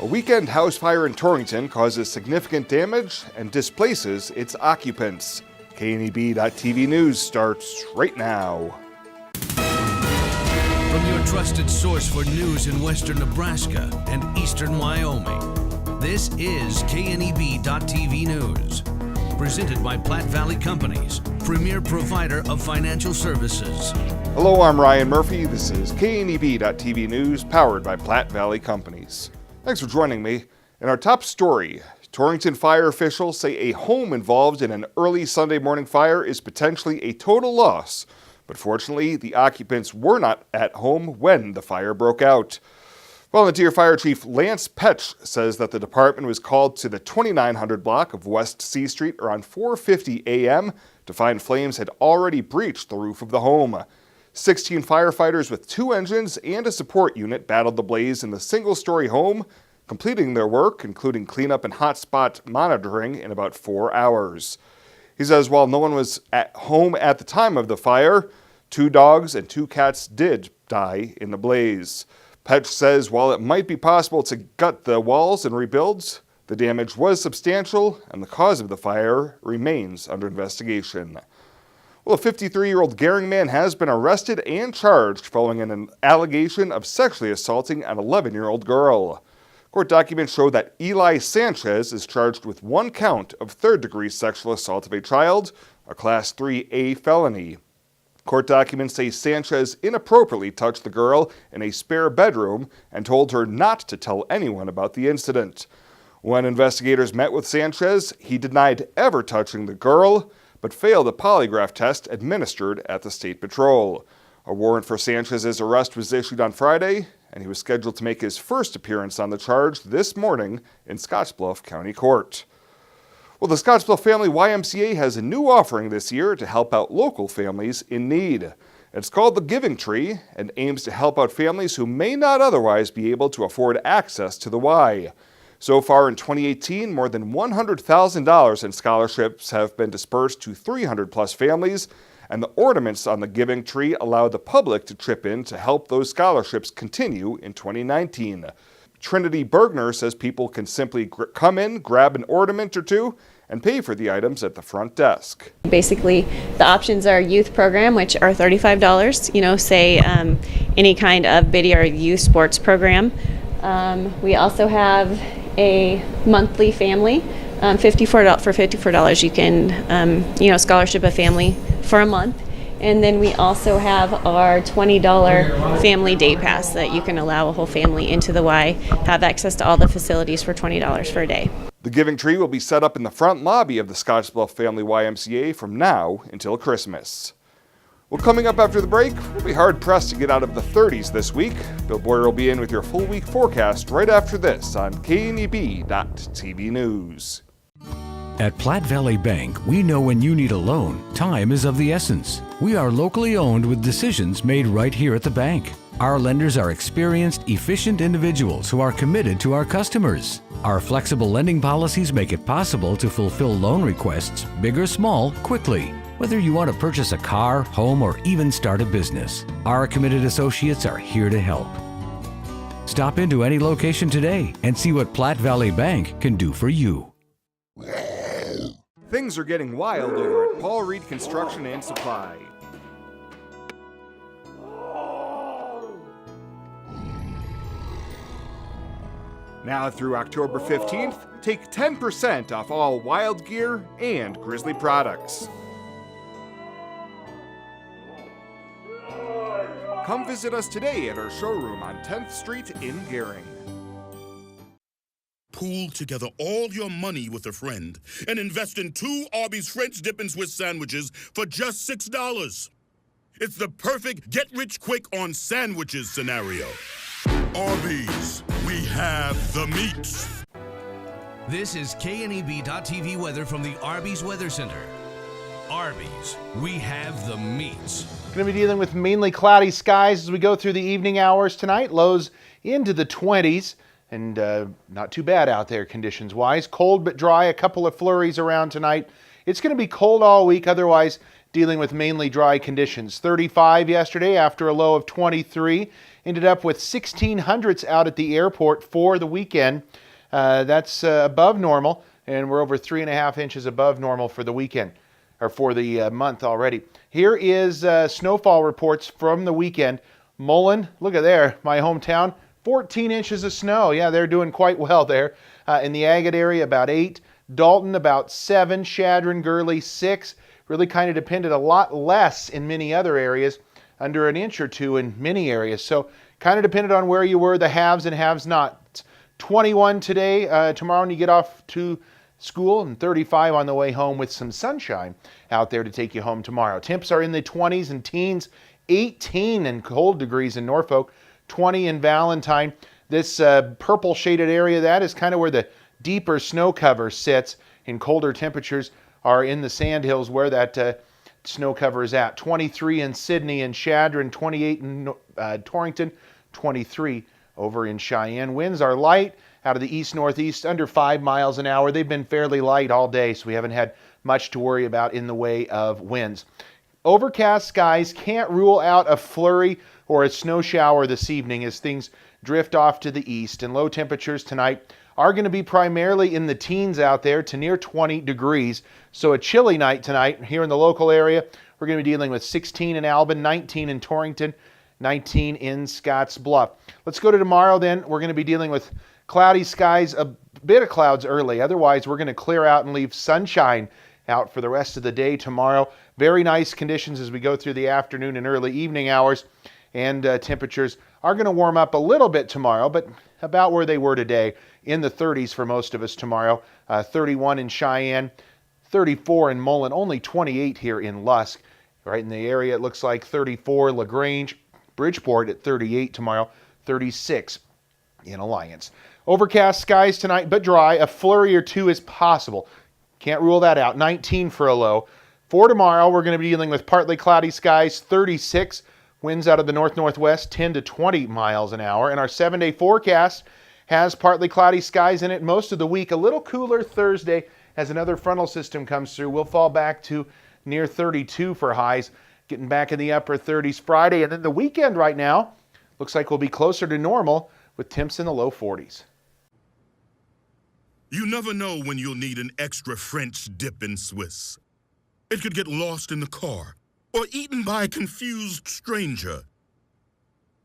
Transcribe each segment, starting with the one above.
A weekend house fire in Torrington causes significant damage and displaces its occupants. KNEB.TV News starts right now. From your trusted source for news in western Nebraska and eastern Wyoming, this is KNEB.TV News. Presented by Platte Valley Companies, premier provider of financial services. Hello, I'm Ryan Murphy. This is KNEB.TV News, powered by Platte Valley Companies. Thanks for joining me. In our top story, Torrington fire officials say a home involved in an early Sunday morning fire is potentially a total loss. But fortunately, the occupants were not at home when the fire broke out. Volunteer Fire Chief Lance Petch says that the department was called to the 2900 block of West C Street around 4:50 a.m. to find flames had already breached the roof of the home. 16 firefighters with 2 engines and a support unit battled the blaze in the single-story home, completing their work, including cleanup and hotspot monitoring, in about 4 hours. He says while no one was at home at the time of the fire, 2 dogs and 2 cats did die in the blaze. Petch says while it might be possible to gut the walls and rebuild, the damage was substantial and the cause of the fire remains under investigation. Well, a 53-year-old Gering man has been arrested and charged following an allegation of sexually assaulting an 11-year-old girl. Court documents show that Eli Sanchez is charged with 1 count of third-degree sexual assault of a child, a Class 3A felony. Court documents say Sanchez inappropriately touched the girl in a spare bedroom and told her not to tell anyone about the incident. When investigators met with Sanchez, he denied ever touching the girl, but failed a polygraph test administered at the State Patrol. A warrant for Sanchez's arrest was issued on Friday, and he was scheduled to make his first appearance on the charge this morning in Scottsbluff County Court. Well, the Scottsbluff Family YMCA has a new offering this year to help out local families in need. It's called the Giving Tree and aims to help out families who may not otherwise be able to afford access to the Y. So far in 2018, more than $100,000 in scholarships have been dispersed to 300-plus families, and the ornaments on the Giving Tree allow the public to chip in to help those scholarships continue in 2019. Trinity Bergner says people can simply come in, grab an ornament or 2, and pay for the items at the front desk. Basically, the options are youth program, which are $35, say any kind of biddy or youth sports program. We also have a monthly family, for $54 you can, scholarship a family for a month. And then we also have our $20 family day pass that you can allow a whole family into the Y, have access to all the facilities for $20 for a day. The Giving Tree will be set up in the front lobby of the Scottsbluff Family YMCA from now until Christmas. Well, coming up after the break, we'll be hard-pressed to get out of the 30s this week. Bill Boyer will be in with your full week forecast right after this on KNEB.TV News. At Platte Valley Bank, we know when you need a loan, time is of the essence. We are locally owned with decisions made right here at the bank. Our lenders are experienced, efficient individuals who are committed to our customers. Our flexible lending policies make it possible to fulfill loan requests, big or small, quickly. Whether you want to purchase a car, home, or even start a business, our committed associates are here to help. Stop into any location today and see what Platte Valley Bank can do for you. Things are getting wild over at Paul Reed Construction and Supply. Now through October 15th, take 10% off all Wild Gear and Grizzly products. Come visit us today at our showroom on 10th Street in Gering. Pool together all your money with a friend and invest in 2 Arby's French Dip and Swiss sandwiches for just $6. It's the perfect get-rich-quick on sandwiches scenario. Arby's, we have the meats. This is KNEB.TV weather from the Arby's Weather Center. Arby's, we have the meats. Going to be dealing with mainly cloudy skies as we go through the evening hours tonight. Lows into the 20s. And not too bad out there conditions-wise. Cold but dry, a couple of flurries around tonight. It's going to be cold all week, otherwise dealing with mainly dry conditions. 35 yesterday after a low of 23. Ended up with 1600s out at the airport for the weekend. That's above normal, and we're over 3.5 inches above normal for the weekend, or for the month already. Here is snowfall reports from the weekend. Mullen, look at there, my hometown, 14 inches of snow. Yeah, they're doing quite well there. In the Agate area, about 8. Dalton, about 7. Chadron, Gurley, 6. Really kind of depended a lot less in many other areas, under an inch or two in many areas. So kind of depended on where you were, the haves and haves not. 21 today, tomorrow when you get off to school, and 35 on the way home with some sunshine out there to take you home tomorrow. Temps are in the 20s and teens, 18 and cold degrees in Norfolk, 20 in Valentine. This purple shaded area, that is kind of where the deeper snow cover sits, and colder temperatures are in the sandhills where that snow cover is at. 23 in Sydney and Chadron, 28 in Torrington, 23 over in Cheyenne. Winds are light out of the east-northeast, under 5 miles an hour. They've been fairly light all day, so we haven't had much to worry about in the way of winds. Overcast skies, can't rule out a flurry or a snow shower this evening as things drift off to the east. And low temperatures tonight are going to be primarily in the teens out there to near 20 degrees. So a chilly night tonight here in the local area. We're going to be dealing with 16 in Albin, 19 in Torrington, 19 in Scottsbluff. Let's go to tomorrow then. We're going to be dealing with cloudy skies, a bit of clouds early. Otherwise, we're going to clear out and leave sunshine out for the rest of the day tomorrow. Very nice conditions as we go through the afternoon and early evening hours. And temperatures are going to warm up a little bit tomorrow, but about where they were today, in the 30s for most of us tomorrow. 31 in Cheyenne, 34 in Mullen, only 28 here in Lusk. Right in the area, it looks like 34, LaGrange, Bridgeport at 38 tomorrow, 36 in Alliance. Overcast skies tonight, but dry. A flurry or two is possible. Can't rule that out. 19 for a low. For tomorrow, we're going to be dealing with partly cloudy skies, 36. Winds out of the north-northwest, 10 to 20 miles an hour. And our 7-day forecast has partly cloudy skies in it most of the week. A little cooler Thursday as another frontal system comes through. We'll fall back to near 32 for highs, getting back in the upper 30s Friday. And then the weekend right now looks like we'll be closer to normal with temps in the low 40s. You never know when you'll need an extra French dip in Swiss. It could get lost in the car or eaten by a confused stranger.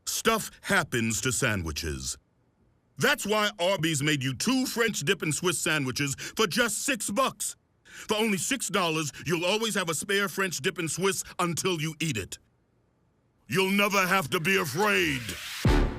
Stuff happens to sandwiches. That's why Arby's made you 2 French dip and Swiss sandwiches for just $6. For only $6, you'll always have a spare French dip and Swiss until you eat it. You'll never have to be afraid.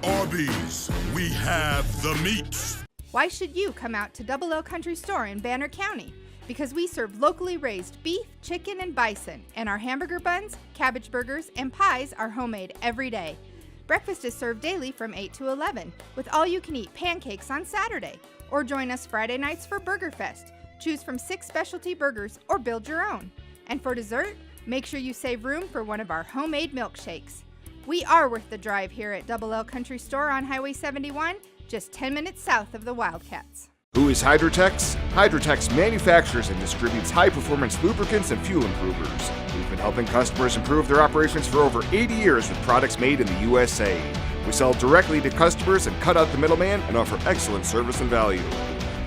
Arby's, we have the meats. Why should you come out to Double L Country Store in Banner County? Because we serve locally raised beef, chicken, and bison, and our hamburger buns, cabbage burgers, and pies are homemade every day. Breakfast is served daily from 8 to 11, with all-you-can-eat pancakes on Saturday. Or join us Friday nights for Burger Fest. Choose from 6 specialty burgers or build your own. And for dessert, make sure you save room for one of our homemade milkshakes. We are worth the drive here at Double L Country Store on Highway 71, just 10 minutes south of the Wildcats. Who is Hydrotex? Hydrotex manufactures and distributes high-performance lubricants and fuel improvers. We've been helping customers improve their operations for over 80 years with products made in the USA. We sell directly to customers and cut out the middleman and offer excellent service and value.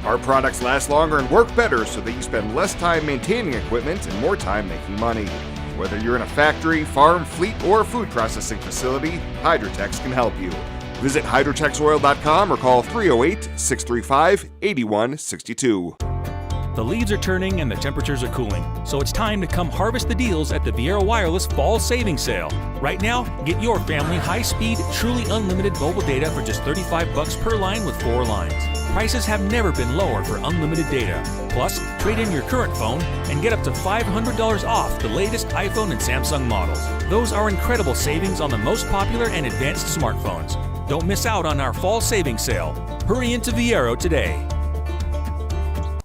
Our products last longer and work better so that you spend less time maintaining equipment and more time making money. Whether you're in a factory, farm, fleet, or food processing facility, Hydrotex can help you. Visit hydrotexoil.com or call 308-635-8162. The leaves are turning and the temperatures are cooling, so it's time to come harvest the deals at the Viera Wireless Fall Savings Sale. Right now, get your family high-speed, truly unlimited mobile data for just $35 per line with 4 lines. Prices have never been lower for unlimited data. Plus, trade in your current phone and get up to $500 off the latest iPhone and Samsung models. Those are incredible savings on the most popular and advanced smartphones. Don't miss out on our Fall Savings Sale. Hurry into Viero today.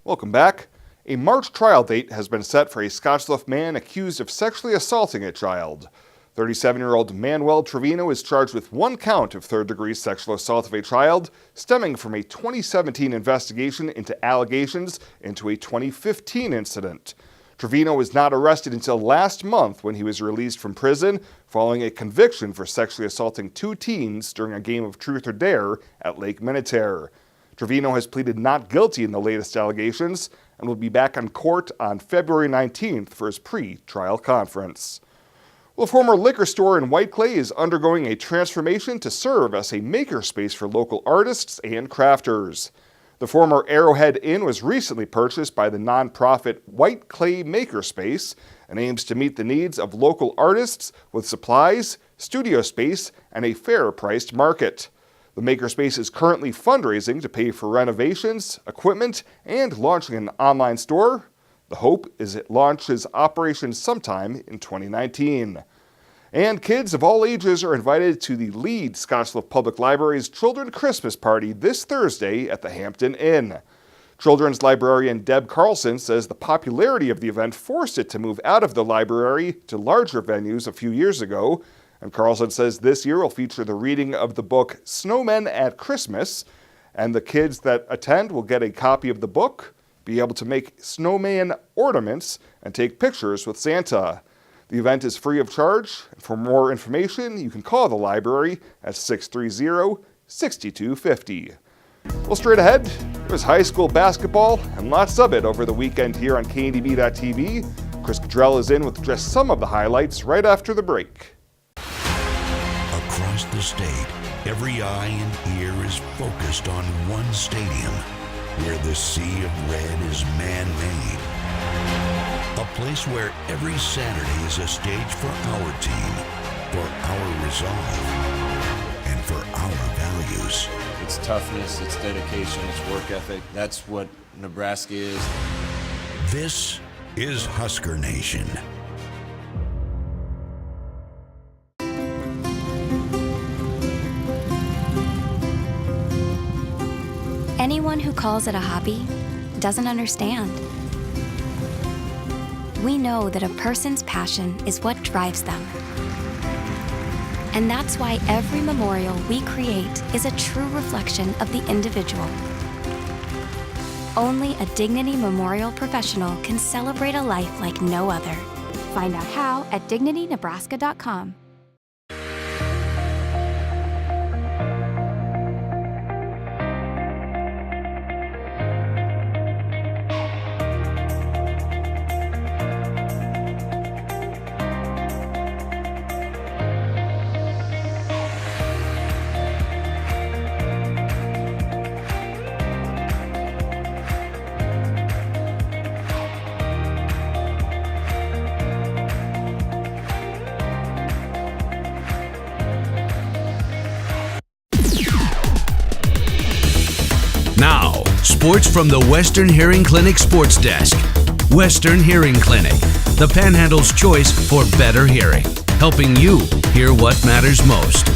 Welcome back. A March trial date has been set for a Scottsbluff man accused of sexually assaulting a child. 37-year-old Manuel Trevino is charged with 1 count of third-degree sexual assault of a child, stemming from a 2017 investigation into allegations into a 2015 incident. Trevino was not arrested until last month when he was released from prison following a conviction for sexually assaulting 2 teens during a game of Truth or Dare at Lake Minnetonka. Trevino has pleaded not guilty in the latest allegations and will be back on court on February 19th for his pre-trial conference. Well, a former liquor store in White Clay is undergoing a transformation to serve as a makerspace for local artists and crafters. The former Arrowhead Inn was recently purchased by the nonprofit White Clay Makerspace and aims to meet the needs of local artists with supplies, studio space, and a fair-priced market. The Makerspace is currently fundraising to pay for renovations, equipment, and launching an online store. The hope is it launches operations sometime in 2019. And kids of all ages are invited to the Lead Scottsbluff Public Library's Children's Christmas Party this Thursday at the Hampton Inn. Children's librarian Deb Carlson says the popularity of the event forced it to move out of the library to larger venues a few years ago. And Carlson says this year will feature the reading of the book Snowmen at Christmas. And the kids that attend will get a copy of the book, be able to make snowman ornaments, and take pictures with Santa. The event is free of charge. For more information, you can call the library at 630-6250. Well, straight ahead, there's high school basketball and lots of it over the weekend here on KNEB.TV. Chris Cottrell is in with just some of the highlights right after the break. Across the state, every eye and ear is focused on one stadium where the sea of red is man-made. A place where every Saturday is a stage for our team, for our resolve, and for our values. It's toughness, it's dedication, it's work ethic. That's what Nebraska is. This is Husker Nation. Anyone who calls it a hobby doesn't understand. We know that a person's passion is what drives them. And that's why every memorial we create is a true reflection of the individual. Only a Dignity Memorial professional can celebrate a life like no other. Find out how at dignitynebraska.com. Now, sports from the Western Hearing Clinic Sports Desk. Western Hearing Clinic, the Panhandle's choice for better hearing, helping you hear what matters most.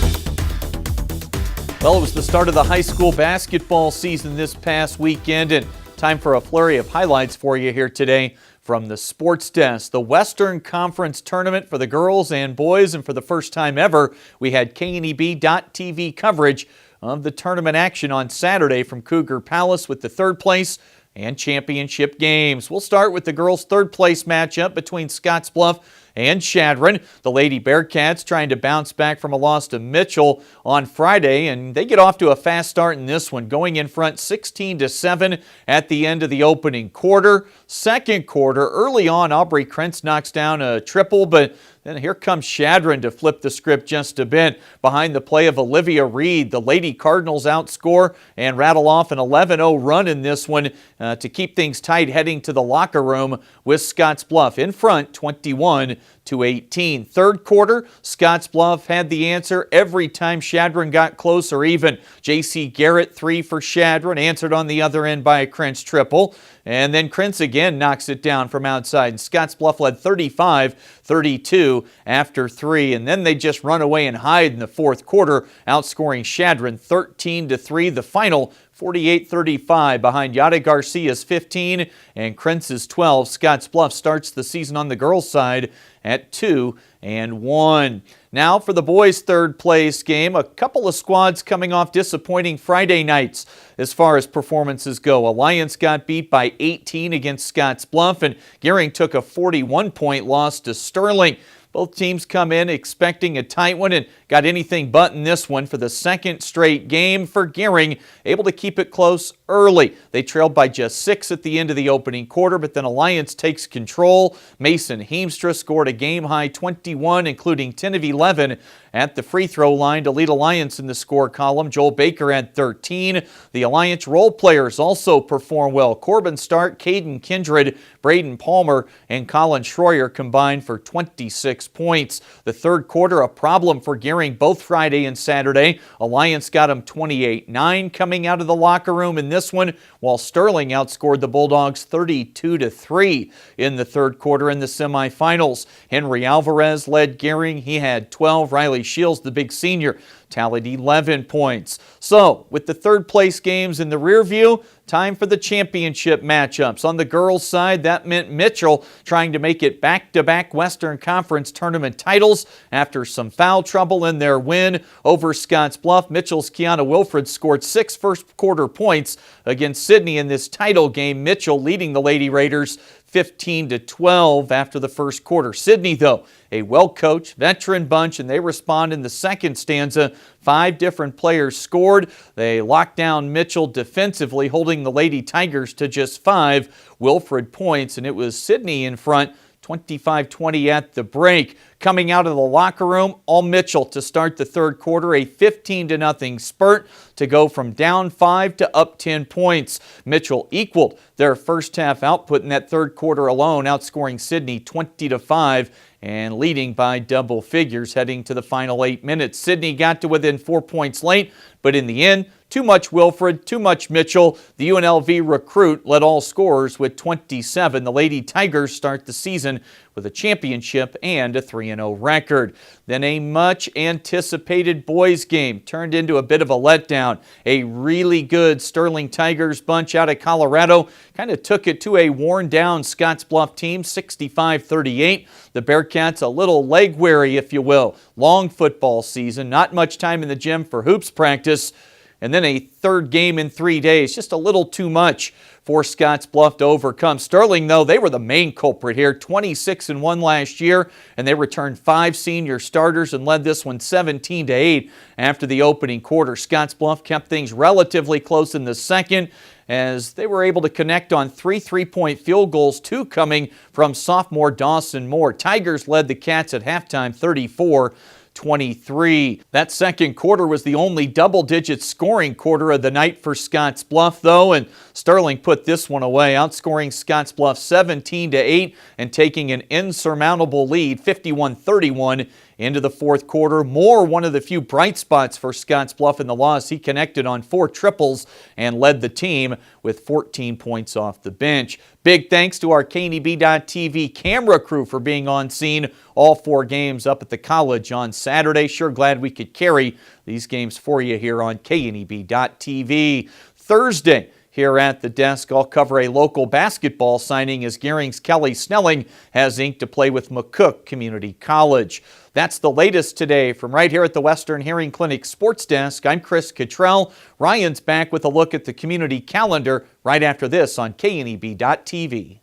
Well, it was the start of the high school basketball season this past weekend, and time for a flurry of highlights for you here today from the Sports Desk. The Western Conference Tournament for the girls and boys, and for the first time ever, we had KNEB.TV coverage of the tournament action on Saturday from Cougar Palace with the third place and championship games. We'll start with the girls' third place matchup between Scottsbluff and Chadron. The Lady Bearcats trying to bounce back from a loss to Mitchell on Friday, and they get off to a fast start in this one, going in front 16-7 at the end of the opening quarter. Second quarter, early on, Aubrey Krentz knocks down a triple, but then here comes Chadron to flip the script just a bit. Behind the play of Olivia Reed, the Lady Cardinals outscore and rattle off an 11-0 run in this one to keep things tight heading to the locker room with Scottsbluff in front 21-18. Third quarter, Scottsbluff had the answer every time Chadron got close or even. J.C. Garrett, 3 for Chadron, answered on the other end by a Krentz triple. And then Krentz again knocks it down from outside. And Scottsbluff led 35-32 after 3. And then they just run away and hide in the fourth quarter, outscoring Chadron 13-3. The final 48-35 behind Yada Garcia's 15 and Krentz's 12. Scottsbluff starts the season on the girls' side at 2-1. Now for the boys' third place game, a couple of squads coming off disappointing Friday nights as far as performances go. Alliance got beat by 18 against Scottsbluff, and Gering took a 41-point loss to Sterling. Both teams come in expecting a tight one and got anything but in this one for the second straight game for Gering, able to keep it close early. They trailed by just 6 at the end of the opening quarter, but then Alliance takes control. Mason Heemstra scored a game-high 21, including 10 of 11 at the free throw line to lead Alliance in the score column. Joel Baker had 13. The Alliance role players also perform well. Corbin Stark, Caden Kindred, Braden Palmer, and Colin Schroyer combined for 26 points. The third quarter, a problem for Gering both Friday and Saturday. Alliance got them 28-9 coming out of the locker room in this one, while Sterling outscored the Bulldogs 32-3 in the third quarter in the semifinals. Henry Alvarez led Gering. He had 12. Riley Shields, the big senior, tallied 11 points. So, with the third place games in the rear view, time for the championship matchups. On the girls' side, that meant Mitchell trying to make it back-to-back Western Conference tournament titles after some foul trouble in their win over Scottsbluff. Mitchell's Kiana Wilfred scored 6 first-quarter points against Sydney in this title game. Mitchell leading the Lady Raiders 15-12 after the first quarter. Sydney, though, a well-coached veteran bunch, and they respond in the second stanza. 5 different players scored. They locked down Mitchell defensively, holding the Lady Tigers to just 5 Wilfred points, and it was Sydney in front 25-20 at the break. Coming out of the locker room, all Mitchell to start the third quarter, a 15-0 spurt to go from down 5 to up 10 points. Mitchell equaled their first half output in that third quarter alone, outscoring Sydney 20-5 and leading by double figures heading to the final 8 minutes. Sydney got to within 4 points late, but in the end, too much Wilfred, too much Mitchell. The UNLV recruit led all scorers with 27. The Lady Tigers start the season with a championship and a 3-0 record. Then a much-anticipated boys game turned into a bit of a letdown. A really good Sterling Tigers bunch out of Colorado kind of took it to a worn-down Scottsbluff team, 65-38. The Bearcats a little leg-weary, if you will. Long football season, not much time in the gym for hoops practice. And then a third game in 3 days, just a little too much for Scottsbluff to overcome. Sterling, though, they were the main culprit here, 26-1 last year, and they returned 5 senior starters and led this one 17-8 after the opening quarter. Scottsbluff kept things relatively close in the second, as they were able to connect on 3 3-point field goals, 2 coming from sophomore Dawson Moore. Tigers led the Cats at halftime 34-23. That second quarter was the only double-digit scoring quarter of the night for Scottsbluff, though, and Sterling put this one away, outscoring Scottsbluff 17-8 and taking an insurmountable lead, 51-31 into the fourth quarter. Moore, one of the few bright spots for Scottsbluff in the loss. He connected on 4 triples and led the team with 14 points off the bench. Big thanks to our KNEB.TV camera crew for being on scene all 4 games up at the college on Saturday. Sure glad we could carry these games for you here on KNEB.TV. Thursday, here at the desk, I'll cover a local basketball signing as Gering's Kelly Snelling has inked to play with McCook Community College. That's the latest today from right here at the Western Hearing Clinic Sports Desk. I'm Chris Cottrell. Ryan's back with a look at the community calendar right after this on KNEB.TV.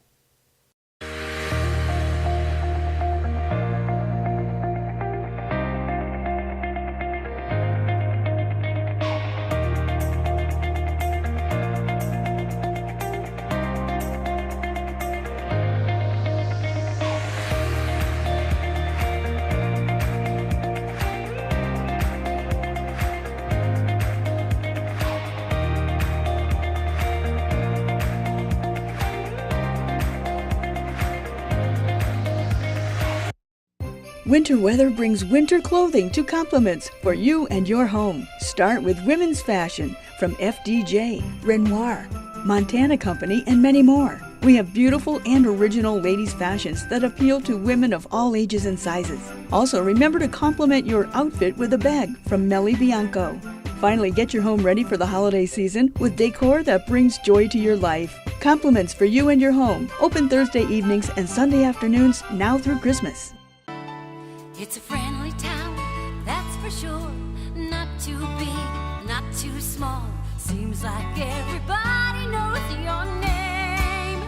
Winter weather brings winter clothing to compliments for you and your home. Start with women's fashion from FDJ, Renoir, Montana Company, and many more. We have beautiful and original ladies' fashions that appeal to women of all ages and sizes. Also, remember to complement your outfit with a bag from Melly Bianco. Finally, get your home ready for the holiday season with decor that brings joy to your life. Compliments for you and your home. Open Thursday evenings and Sunday afternoons now through Christmas. It's a friendly town for sure. Not too big, not too small. Seems like everybody knows your name.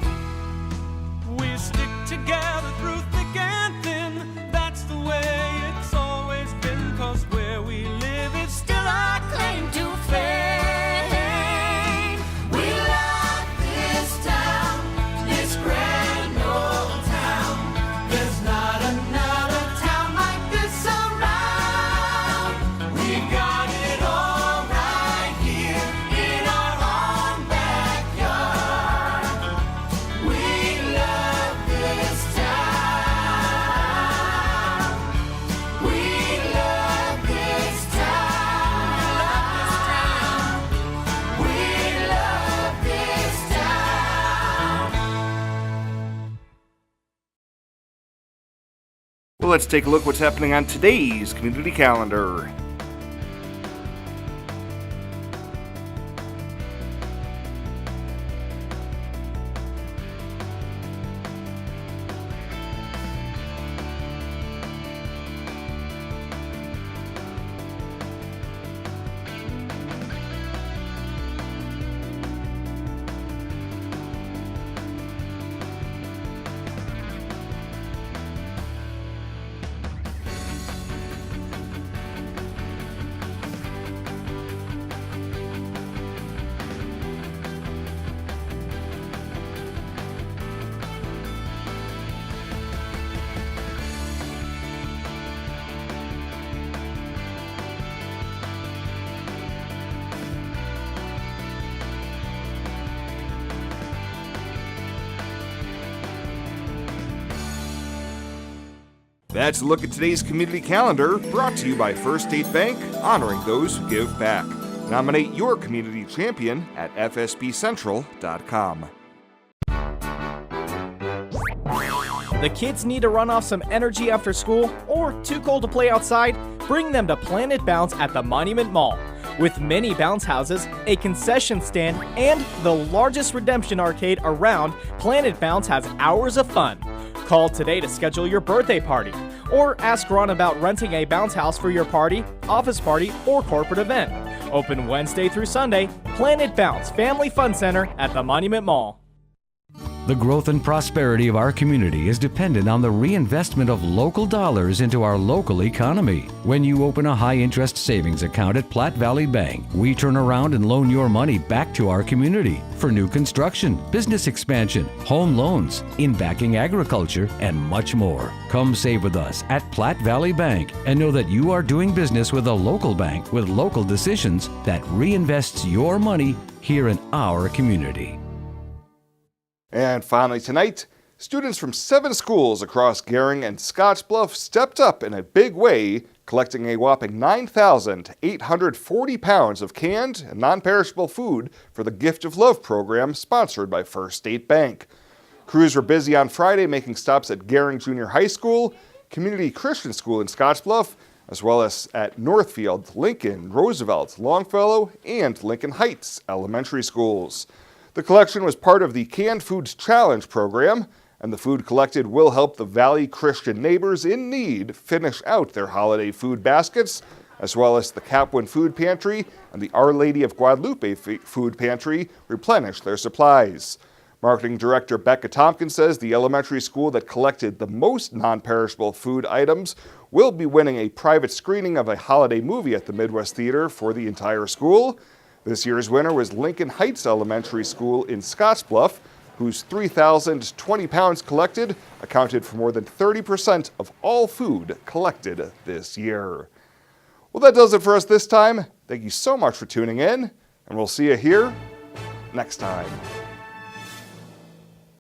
We stick together through thick and thin. That's the way it's always been. 'Cause where we live is still our claim to fame. We love this town, this grand old town. There's not another town like this around. We got it all right here in our own backyard. We love this town. We love this town. We love this town. Well, let's take a look what's happening on today's community calendar. That's a look at today's community calendar, brought to you by First State Bank, honoring those who give back. Nominate your community champion at fsbcentral.com. The kids need to run off some energy after school or too cold to play outside? Bring them to Planet Bounce at the Monument Mall. With many bounce houses, a concession stand, and the largest redemption arcade around, Planet Bounce has hours of fun. Call today to schedule your birthday party, or ask Ron about renting a bounce house for your party, office party, or corporate event. Open Wednesday through Sunday, Planet Bounce Family Fun Center at the Monument Mall. The growth and prosperity of our community is dependent on the reinvestment of local dollars into our local economy. When you open a high-interest savings account at Platte Valley Bank, we turn around and loan your money back to our community for new construction, business expansion, home loans, in backing agriculture, and much more. Come save with us at Platte Valley Bank and know that you are doing business with a local bank with local decisions that reinvests your money here in our community. And finally tonight, students from 7 schools across Gering and Scottsbluff stepped up in a big way, collecting a whopping 9,840 pounds of canned and non-perishable food for the Gift of Love program sponsored by First State Bank. Crews were busy on Friday making stops at Gering Junior High School, Community Christian School in Scottsbluff, as well as at Northfield, Lincoln, Roosevelt, Longfellow, and Lincoln Heights elementary schools. The collection was part of the Canned Foods Challenge program, and the food collected will help the Valley Christian neighbors in need finish out their holiday food baskets, as well as the Capwin Food Pantry and the Our Lady of Guadalupe Food Pantry replenish their supplies. Marketing Director Becca Tompkins says the elementary school that collected the most non-perishable food items will be winning a private screening of a holiday movie at the Midwest Theater for the entire school. This year's winner was Lincoln Heights Elementary School in Scottsbluff, whose 3,020 pounds collected accounted for more than 30% of all food collected this year. Well, that does it for us this time. Thank you so much for tuning in, and we'll see you here next time.